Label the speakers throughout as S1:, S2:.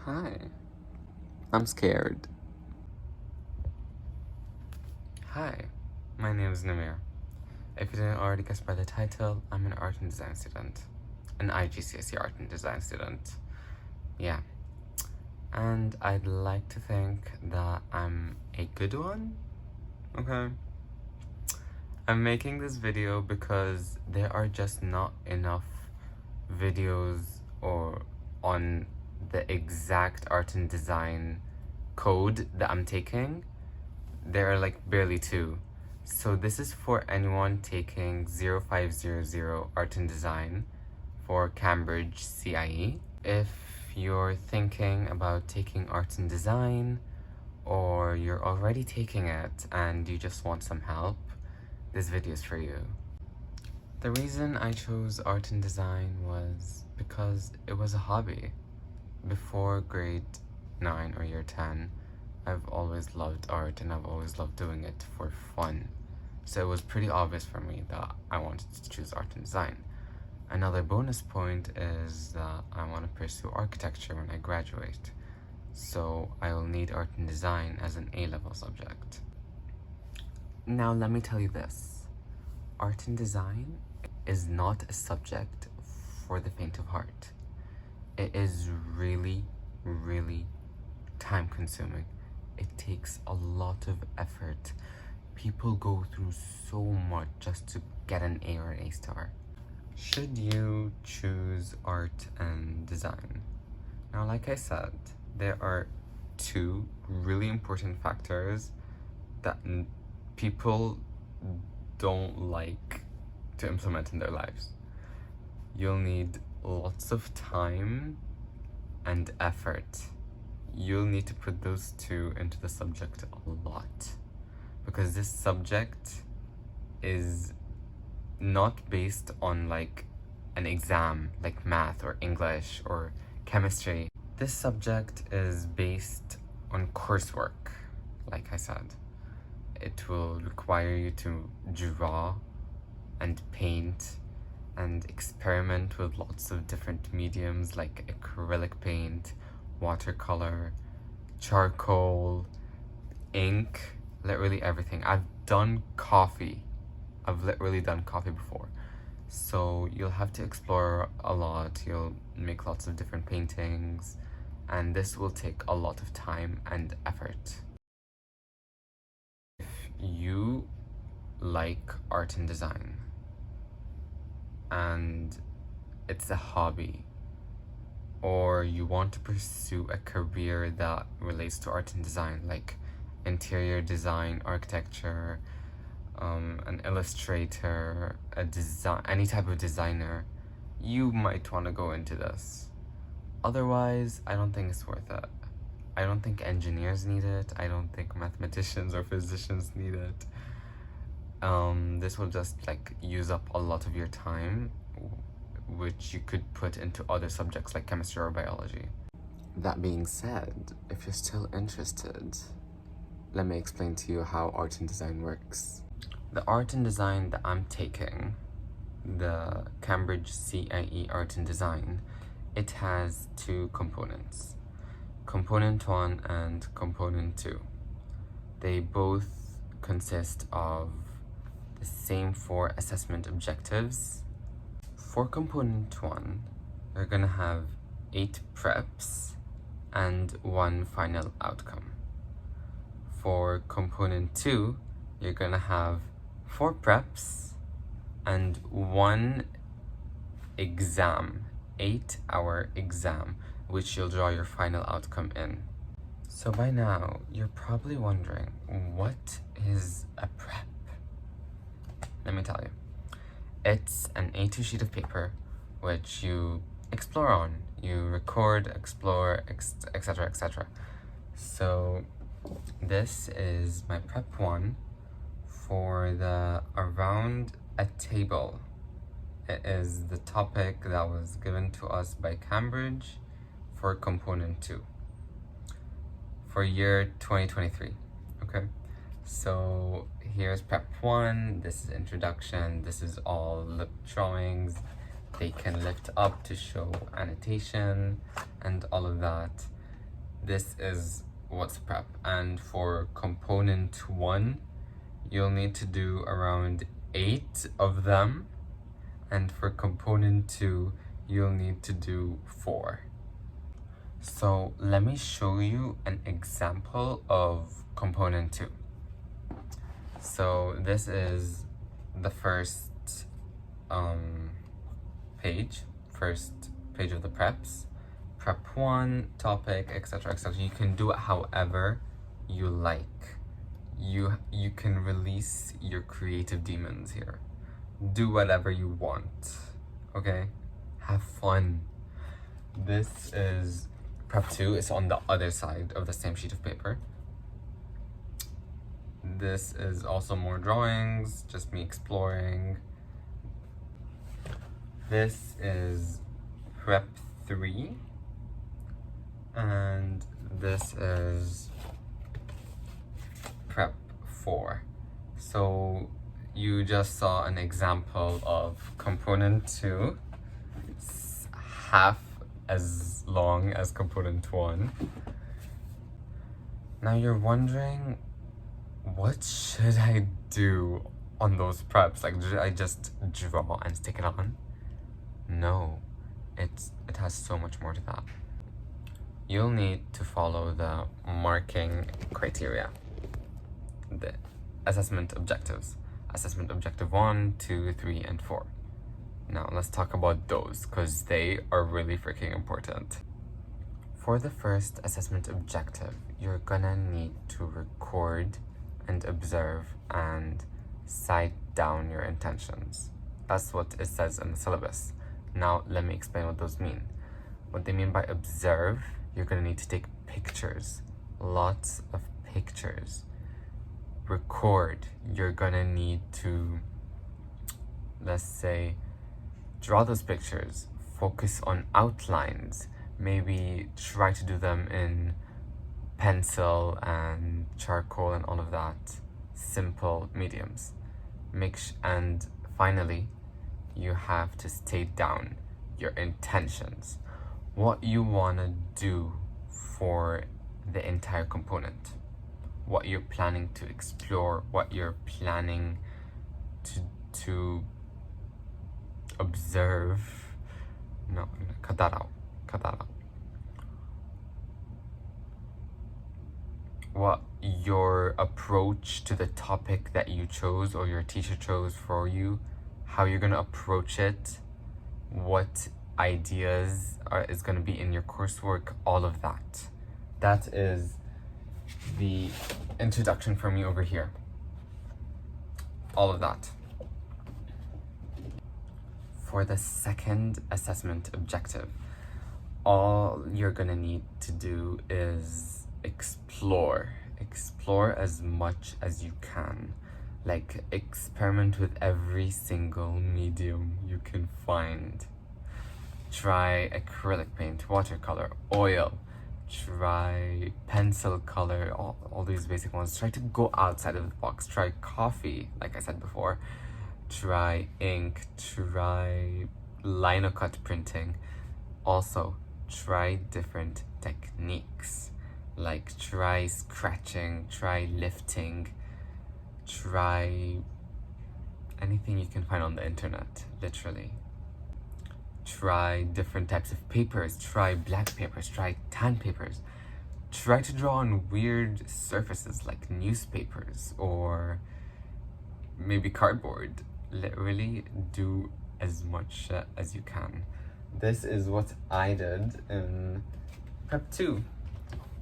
S1: Hi. I'm scared. Hi, my name is Namir. If you didn't already guess by the title, I'm an art and design student. An IGCSE art and design student. Yeah. And I'd like to think that I'm a good one? Okay. I'm making this video because there are just not enough videos or on the exact art and design code that I'm taking. There are like barely two. So this is for anyone taking 0500 art and design for Cambridge CIE. If you're thinking about taking art and design, or you're already taking it and you just want some help, this video is for you. The reason I chose art and design was because it was a hobby. Before grade 9 or year 10, I've always loved art and I've always loved doing it for fun. So it was pretty obvious for me that I wanted to choose art and design. Another bonus point is that I want to pursue architecture when I graduate. So I will need art and design as an A-level subject. Now let me tell you this. Art and design is not a subject for the faint of heart. It is really, really time-consuming. It takes a lot of effort. People go through so much just to get an A or an A star. Should you choose art and design? Now, like I said, there are two really important factors that people don't like to implement in their lives. You'll need lots of time and effort. You'll need to put those two into the subject a lot, because this subject is not based on like an exam like math or English or chemistry. This subject is based on coursework, like I said. It will require you to draw and paint and experiment with lots of different mediums like acrylic paint, watercolor, charcoal, ink, literally everything. I've done coffee. I've literally done coffee before. So you'll have to explore a lot. You'll make lots of different paintings, and this will take a lot of time and effort. If you like art and design and it's a hobby, or you want to pursue a career that relates to art and design, like interior design, architecture, an illustrator, any type of designer, you might want to go into this. Otherwise, I don't think it's worth it. I don't think engineers need it. I don't think mathematicians or physicians need it. This will just like use up a lot of your time, which you could put into other subjects like chemistry or biology. That being said, if you're still interested, let me explain to you how art and design works. The art and design that I'm taking, the Cambridge CIE Art and Design, it has two components. Component 1 and Component 2. They both consist of the same 4 assessment objectives. For Component 1, you're gonna have 8 preps and 1 final outcome. For Component 2, you're gonna have 4 preps and 1 exam, 8-hour exam, which you'll draw your final outcome in. So by now, you're probably wondering, what is a prep? Let me tell you. It's an A2 sheet of paper, which you explore on. You record, explore, etc., etc. So this is my prep 1 for the around a table. It is the topic that was given to us by Cambridge for Component 2 for year 2023, okay? So here's prep 1, this is introduction, this is all lip drawings. They can lift up to show annotation and all of that. this is what's prep. And for component 1, you'll need to do around 8 of them. And for component 2, you'll need to do 4. So let me show you an example of component 2. So this is the first page of the preps. Prep 1, topic, etc., etc. You can do it however you like. You can release your creative demons here. Do whatever you want, okay? Have fun. This is prep 2. It's on the other side of the same sheet of paper. This is also more drawings, just me exploring. This is prep 3. And this is prep 4. So you just saw an example of component 2. It's half as long as component 1. Now you're wondering, what should I do on those preps? Like, should I just draw and stick it on? No, it has so much more to that. You'll need to follow the marking criteria, the assessment objectives. Assessment objective 1, 2, 3, and 4. Now let's talk about those, because they are really freaking important. For the first assessment objective, you're gonna need to record and observe and cite down your intentions. That's what it says in the syllabus. Now let me explain what those mean. What they mean by observe, you're gonna need to take pictures, lots of pictures. Record, you're gonna need to, let's say, draw those pictures, focus on outlines, maybe try to do them in pencil and charcoal and all of that, simple mediums. And finally, you have to state down your intentions, what you wanna do for the entire component, what you're planning to explore, what you're planning to observe. No, cut that out. What your approach to the topic that you chose or your teacher chose for you, how you're gonna approach it, what ideas is gonna be in your coursework, all of that. That is the introduction for me over here. All of that. For the second assessment objective, all you're gonna need to do is explore as much as you can. Like, experiment with every single medium you can find. Try acrylic paint, watercolor, oil, try pencil color, all these basic ones. Try to go outside of the box. Try coffee, like I said before. Try ink, try linocut printing. Also, try different techniques. Like, try scratching, try lifting, try anything you can find on the internet, literally. Try different types of papers, try black papers, try tan papers. Try to draw on weird surfaces like newspapers or maybe cardboard. Literally do as much as you can. This is what I did in prep 2.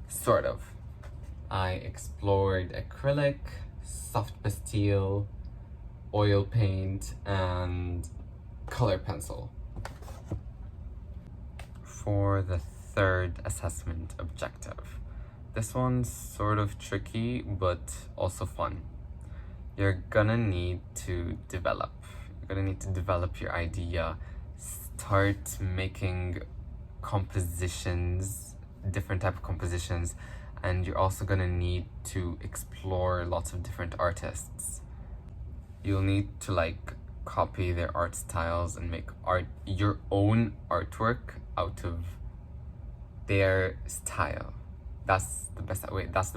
S1: Sort of. I explored acrylic, soft pastille, oil paint, and color pencil. For the third assessment objective, this one's sort of tricky but also fun. You're gonna need to develop your idea, start making compositions, different type of compositions, and you're also gonna need to explore lots of different artists. You'll need to like copy their art styles and make your own artwork out of their style. That's the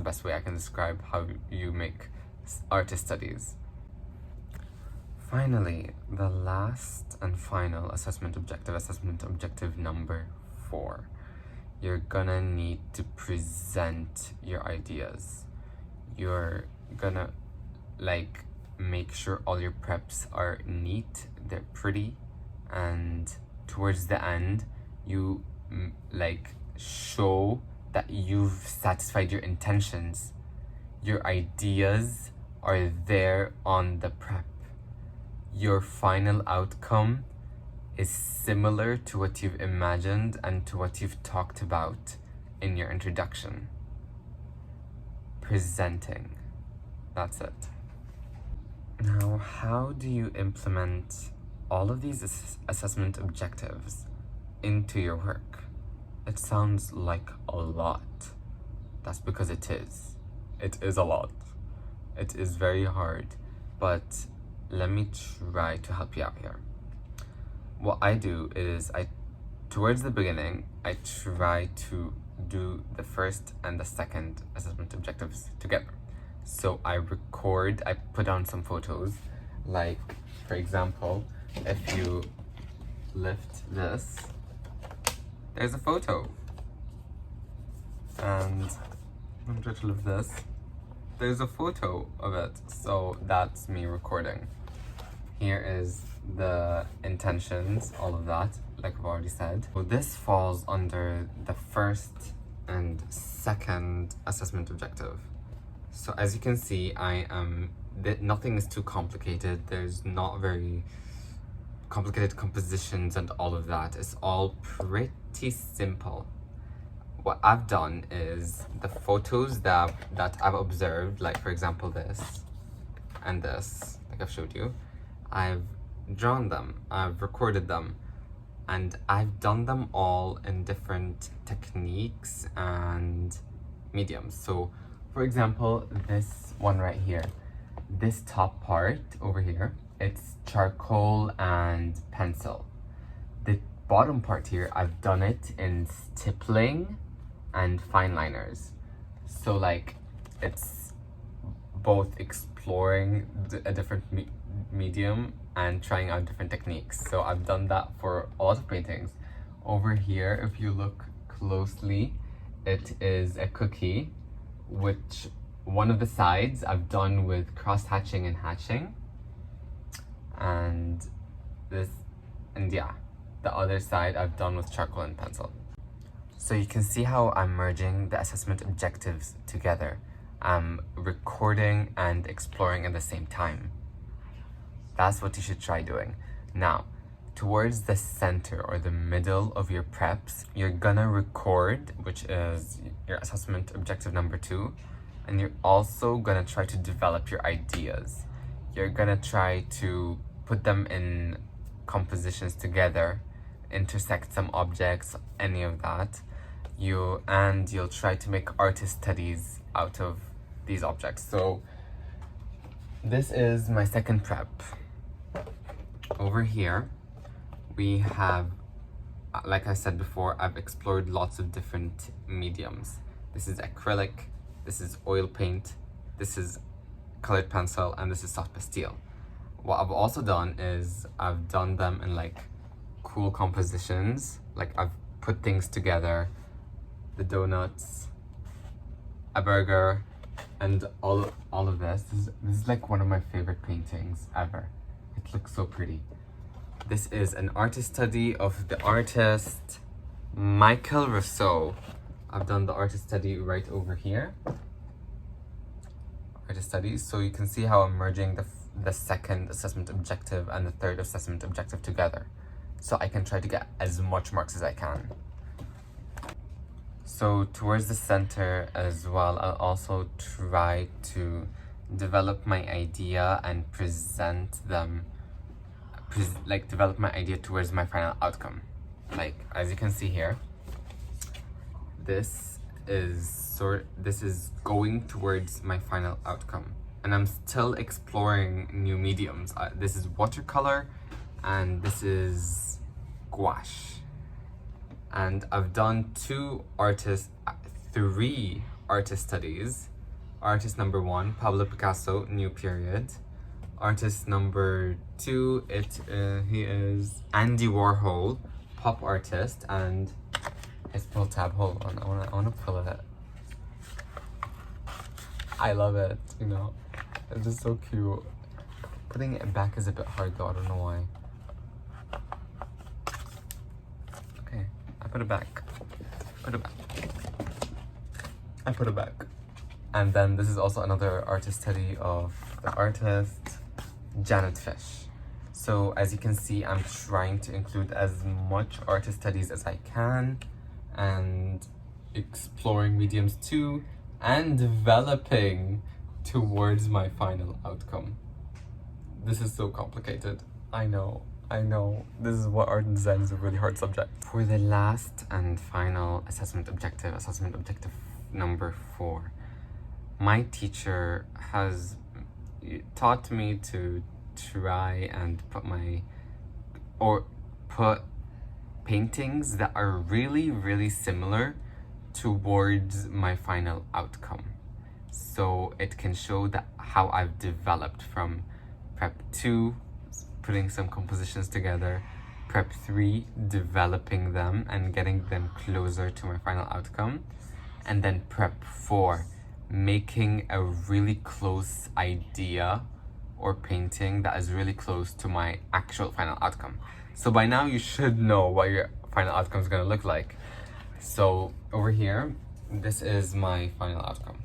S1: best way I can describe how you make artist studies. Finally, the last and final assessment objective number 4. You're gonna need to present your ideas. You're gonna make sure all your preps are neat, they're pretty, and towards the end you show that you've satisfied your intentions. Your ideas are there on the prep. Your final outcome is similar to what you've imagined and to what you've talked about in your introduction. Presenting. That's it. Now, how do you implement all of these assessment objectives into your work? It sounds like a lot. That's because it is. It is a lot. It is very hard, but let me try to help you out here. What I do is towards the beginning, I try to do the first and the second assessment objectives together. So I put down some photos, like for example, if you lift this, there's a photo. And I'm trying to lift this, there's a photo of it. So that's me recording. Here is the intentions, all of that, like I've already said. So this falls under the first and second assessment objective. So as you can see, nothing is too complicated. There's not very complicated compositions and all of that. It's all pretty simple. What I've done is the photos that I've observed, like for example this and this, like I've showed you, I've drawn them, I've recorded them, and I've done them all in different techniques and mediums. So for example, this one right here, this top part over here, it's charcoal and pencil. The bottom part here, I've done it in stippling and fine liners. So like it's both exploring a different medium and trying out different techniques. So I've done that for a lot of paintings. Over here, if you look closely, it is a cookie, which one of the sides I've done with cross hatching and hatching, and the other side I've done with charcoal and pencil. So you can see how I'm merging the assessment objectives together. I'm recording and exploring at the same time. That's what you should try doing. Now, towards the center or the middle of your preps, you're gonna record, which is your assessment objective number 2, and you're also gonna try to develop your ideas. You're gonna try to put them in compositions together, intersect some objects, any of that. You'll try to make artist studies out of these objects. So this is my second prep. Over here, we have, like I said before, I've explored lots of different mediums. This is acrylic, this is oil paint, this is colored pencil, and this is soft pastel. What I've also done is I've done them in like cool compositions. Like I've put things together, the donuts, a burger, and all of this. This is like one of my favorite paintings ever. It looks so pretty. This is an artist study of the artist Michael Rousseau. I've done the artist study right over here. Artist studies. So you can see how I'm merging the second assessment objective and the third assessment objective together. So I can try to get as much marks as I can. So towards the center as well, I'll also try to develop my idea and present them, develop my idea towards my final outcome. Like, as you can see here, this is going towards my final outcome. And I'm still exploring new mediums. This is watercolor and this is gouache. And I've done 3 artist studies. Artist number 1, Pablo Picasso, New Period. Artist number 2, he is Andy Warhol, pop artist, and his pull tab. Hold on, I wanna pull it. I love it, you know. It's just so cute. Putting it back is a bit hard though, I don't know why. Okay, I put it back. Put it back. I put it back. And then this is also another artist study of the artist Janet Fish. So as you can see, I'm trying to include as much artist studies as I can and exploring mediums too and developing towards my final outcome. This is so complicated. I know. This is what art and design is a really hard subject. For the last and final assessment objective number 4, my teacher has taught me to try and put paintings that are really similar towards my final outcome, so it can show that how I've developed from prep 2, putting some compositions together, prep 3, developing them and getting them closer to my final outcome, and then prep 4, making a really close idea or painting that is really close to my actual final outcome. So by now you should know what your final outcome is going to look like. So over here, this is my final outcome.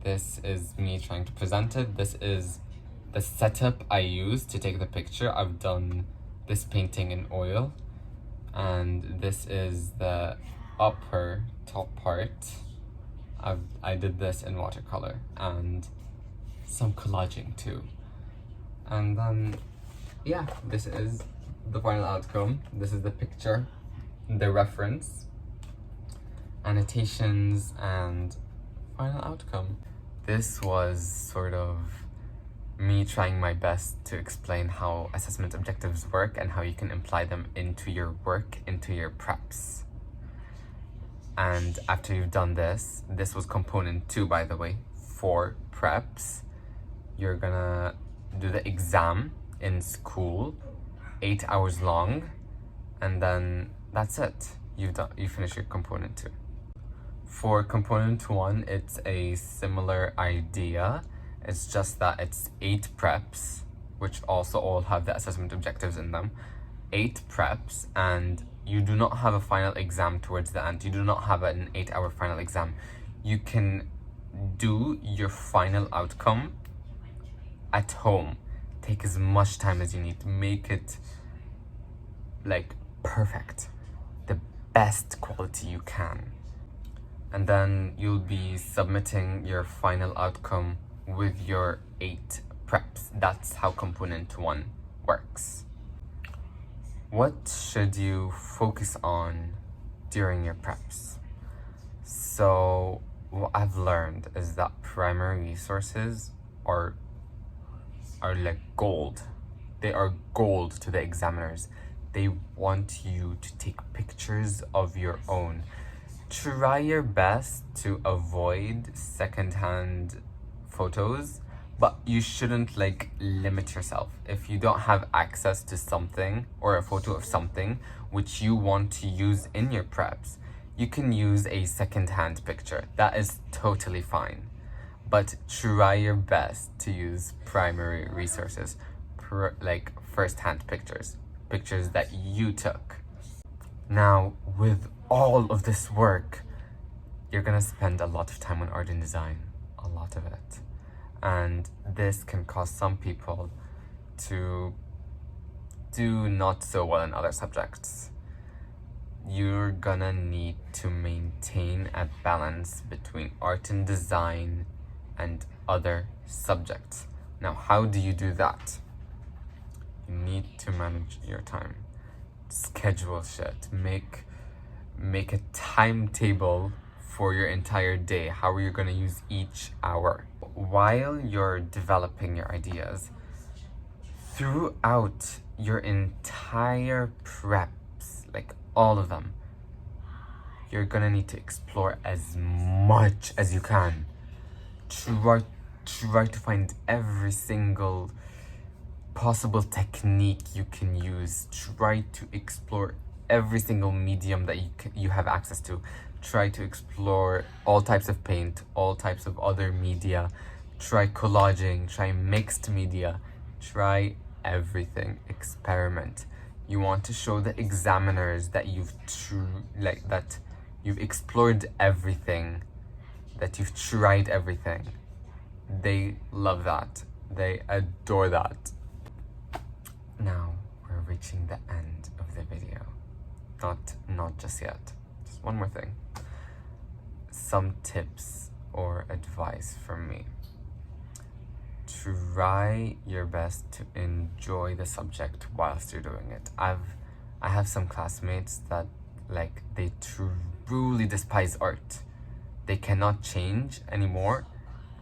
S1: This is me trying to present it. This is the setup I used to take the picture. I've done this painting in oil, and this is the top part. I did this in watercolor and some collaging too. And then, yeah, this is the final outcome. This is the picture, the reference, annotations, and final outcome. This was sort of me trying my best to explain how assessment objectives work and how you can apply them into your work, into your preps. And after you've done this was component 2, by the way, for preps. You're gonna do the exam in school, 8 hours long, and then that's it. You finish your component 2. For component 1, it's a similar idea. It's just that it's 8 preps, which also all have the assessment objectives in them. 8 preps, and you do not have a final exam towards the end. You do not have an 8-hour final exam. You can do your final outcome at home. Take as much time as you need to make it like perfect, the best quality you can. And then you'll be submitting your final outcome with your 8 preps. That's how component 1 works. What should you focus on during your preps? So what I've learned is that primary resources are like gold. They are gold to the examiners. They want you to take pictures of your own. Try your best to avoid secondhand photos, but you shouldn't like limit yourself. If you don't have access to something or a photo of something which you want to use in your preps, you can use a secondhand picture. That is totally fine. But try your best to use primary resources, like first-hand pictures that you took. Now, with all of this work, you're gonna spend a lot of time on art and design, a lot of it. And this can cause some people to do not so well in other subjects. You're gonna need to maintain a balance between art and design and other subjects. Now, how do you do that? You need to manage your time. Schedule shit. Make a timetable for your entire day. How are you going to use each hour? While you're developing your ideas, throughout your entire preps, like all of them, you're gonna need to explore as much as you can. Try to find every single possible technique you can use. Try to explore every single medium that you have access to. Try to explore all types of paint, all types of other media. Try collaging, try mixed media, try everything. Experiment. You want to show the examiners that that you've explored everything, that you've tried everything. They love that. They adore that. Now we're reaching the end of the video. Not just yet. Just one more thing. Some tips or advice from me. Try your best to enjoy the subject whilst you're doing it. I have some classmates that they truly despise art. They cannot change anymore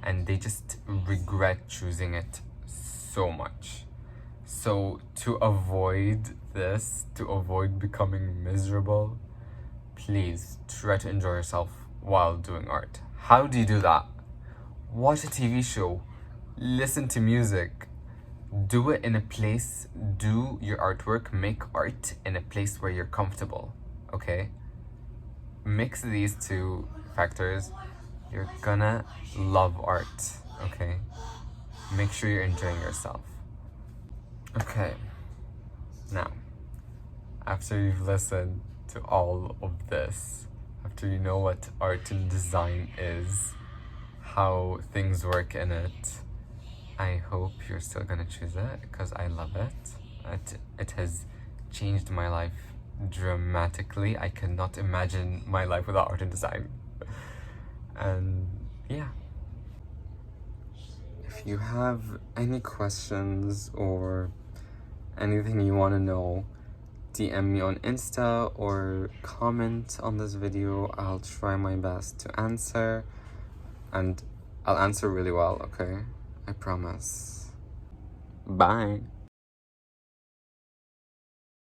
S1: and they just regret choosing it so much. So to avoid this, to avoid becoming miserable, please try to enjoy yourself while doing art. How do you do that? Watch a TV show, listen to music, do it in a place, do your artwork, make art in a place where you're comfortable, okay? Mix these two factors, you're gonna love art, okay? Make sure you're enjoying yourself. Okay, now, after you've listened to all of this, after you know what art and design is, how things work in it, I hope you're still gonna choose it because I love it. It has changed my life dramatically. I cannot imagine my life without art and design. And yeah. If you have any questions or anything you want to know, DM me on Insta or comment on this video. I'll try my best to answer, and I'll answer really well, okay? I promise. Bye.